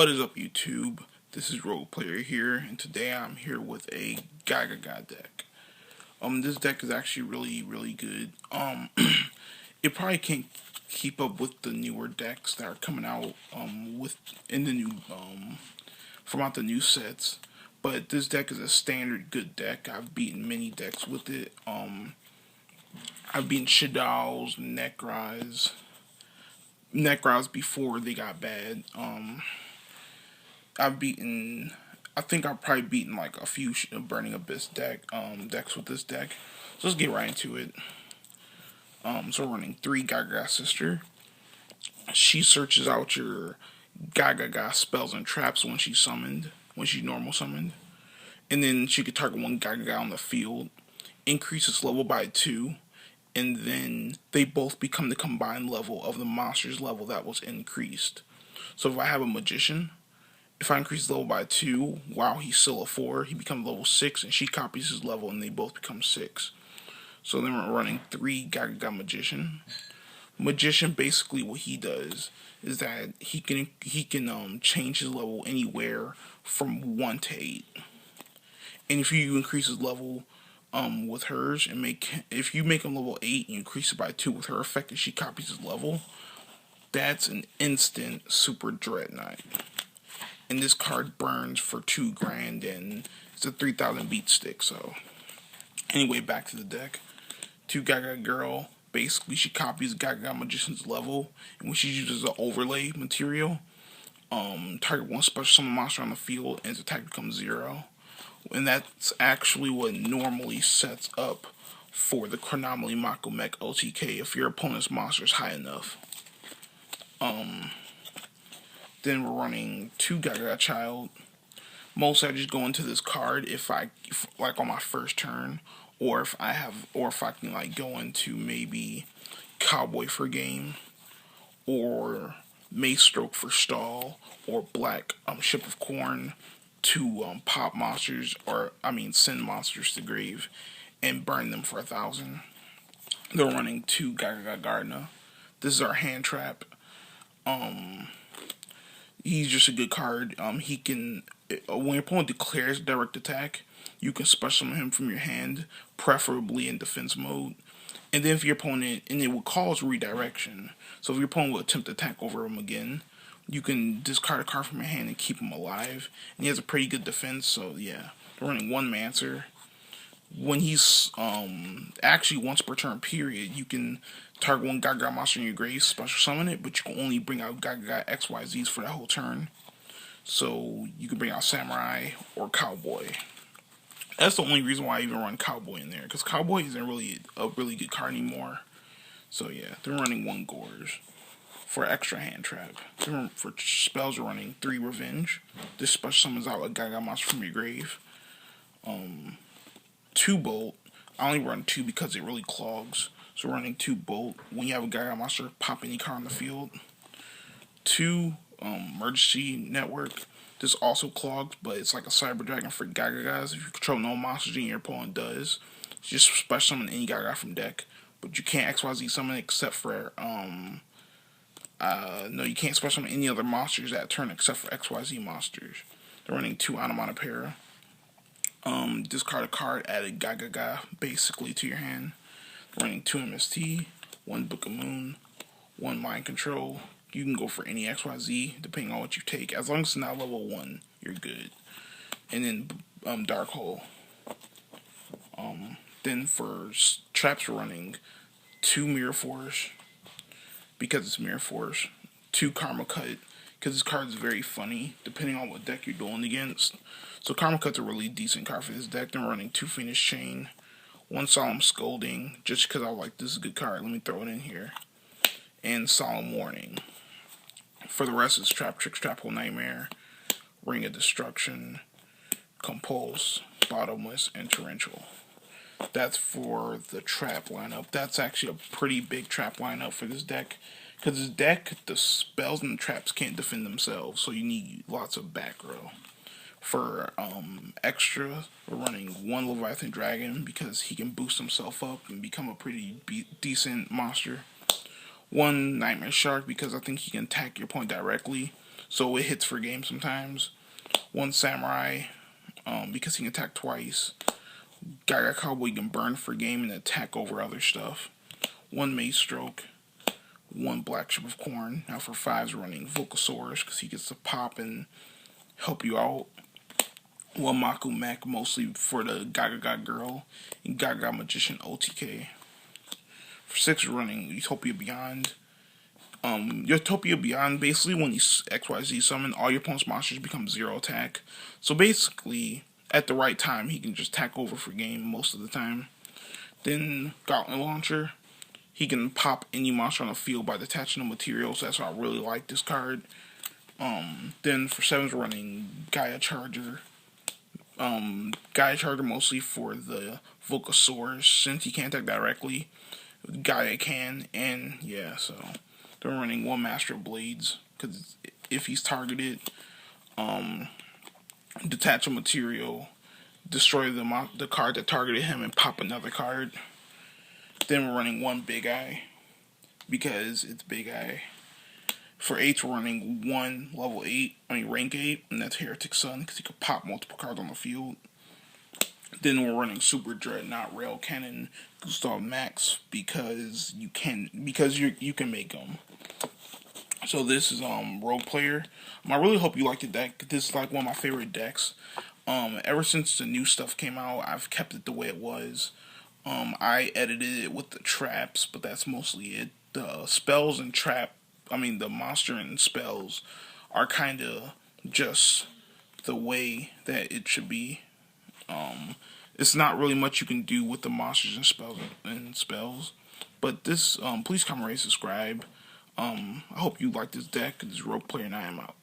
What is up, YouTube? This is RoguePlayer here, and today I'm here with a Gagaga deck. This deck is actually really good. It probably can't keep up with the newer decks that are coming out from out the new sets. But this deck is a standard good deck. I've beaten many decks with it. I've beaten Shaddolls, Nekraz before they got bad. I think I've probably beaten like a few Burning Abyss decks with this deck. So let's get right into it. So we're running 3 Gagaga Sister. She searches out your Gagaga spells and traps when she's normal summoned. And then she could target one Gagaga on the field, increase its level by 2, and then they both become the combined level of the monster's level that was increased. So if I have a Magician, if I increase the level by 2 while he's still a 4, he becomes level 6, and she copies his level, and they both become 6. So then we're running 3 Gagaga Magician. Magician, basically what he does is that he can change his level anywhere from 1 to 8. And if you increase his level with hers, and if you make him level 8 and you increase it by 2 with her effect and she copies his level, that's an instant Super Dreadnought. And this card burns for 2 grand, and it's a 3,000 beat stick. So anyway, back to the deck. 2 Gagaga Girl. Basically, she copies Gagaga Magician's level, and when she uses the overlay material, target one special summon monster on the field, and its attack becomes 0. And that's actually what normally sets up for the Chronomaly Mako Mech OTK if your opponent's monster is high enough. Then we're running 2 Gagaga Child. Mostly I just go into this card if like on my first turn, or if I can like go into maybe Cowboy for game, or Mace Stroke for stall, or Black Ship of Corn to pop monsters, send monsters to grave and burn them for 1,000. They're running 2 Gagaga Gardener. This is our hand trap. He's just a good card. He can, when your opponent declares direct attack, you can special summon him from your hand, preferably in defense mode. And then if your opponent, and it will cause redirection. So if your opponent will attempt to attack over him again, you can discard a card from your hand and keep him alive. And he has a pretty good defense, so yeah. They're running 1 Mancer. When he's, actually once per turn period, you can target 1 Gagaga monster in your grave, special summon it, but you can only bring out Gagaga XYZs for that whole turn. So you can bring out Samurai or Cowboy. That's the only reason why I even run Cowboy in there, because Cowboy isn't really a really good card anymore. So yeah, they're running 1 Gorge for extra hand trap. For spells, we're running 3 Revenge. This special summons out a Gagaga monster from your grave. 2 Bolt. I only run 2 because it really clogs. So we're running 2 Bolt. When you have a Gagaga monster, pop any card on the field. 2 Emergency Network. This also clogs, but it's like a Cyber Dragon for Gagagas. If you control no monsters, your opponent does. Just special summon any Gagaga from deck. But you can't XYZ summon except for, no, you can't special summon any other monsters that turn except for XYZ monsters. They're running 2 Onomatopoeia. Discard a card, add a Gagaga basically to your hand. They're running 2 MST, 1 Book of Moon, 1 Mind Control. You can go for any XYZ depending on what you take. As long as it's not level 1, you're good. And then Dark Hole. Then for traps, we're running 2 Mirror Force because it's Mirror Force. 2 Karma Cut because this card is very funny depending on what deck you're dueling against. So Karma Cut's a really decent card for this deck. Then we're running 2 Phoenix Chain, 1 Solemn Scolding, just because I was like, this is a good card. Let me throw it in here. And Solemn Warning. For the rest, it's Trap Tricks, Trap Hole Nightmare, Ring of Destruction, Compulse, Bottomless, and Torrential. That's for the trap lineup. That's actually a pretty big trap lineup for this deck. Because this deck, the spells and the traps can't defend themselves, so you need lots of back row. For extra, we're running 1 Leviathan Dragon because he can boost himself up and become a pretty decent monster. 1 Nightmare Shark because I think he can attack your opponent directly. so it hits for game sometimes. One Samurai, because he can attack twice. Gagaga Cowboy can burn for game and attack over other stuff. One Mace Stroke. One Black Chip of Corn. Now for 5s running Vulcasaurus because he gets to pop and help you out. One Maku Mech mostly for the Gagaga Girl and Gagaga Magician OTK. For 6 running Utopia Beyond. Utopia Beyond, basically when you XYZ summon, all your opponent's monsters become 0 attack. So basically, at the right time, he can just tack over for game most of the time. Then Gauntlet Launcher, he can pop any monster on the field by detaching the materials. That's why I really like this card. Then for 7s running Gaia Charger. Gaia Charger mostly for the Vulcasaurus, since he can't attack directly. Gaia can, and yeah, so they're running one Master of Blades, because if he's targeted, detach a material, destroy the card that targeted him, and pop another card. Then we're running one Big Eye, because it's Big Eye. For 8, we're running one rank 8, and that's Heretic Sun, because he could pop multiple cards on the field. Then we're running Super Dreadnought Rail Cannon Gustav Max because you can make them. So this is RoguePlayer. I really hope you like the deck. This is like one of my favorite decks. Ever since the new stuff came out, I've kept it the way it was. I edited it with the traps, but that's mostly it. The spells and the monster and spells are kind of just the way that it should be. It's not really much you can do with the monsters and spells. But this, please comment, rate, subscribe. I hope you like this deck. This is RoguePlayer, and I am out.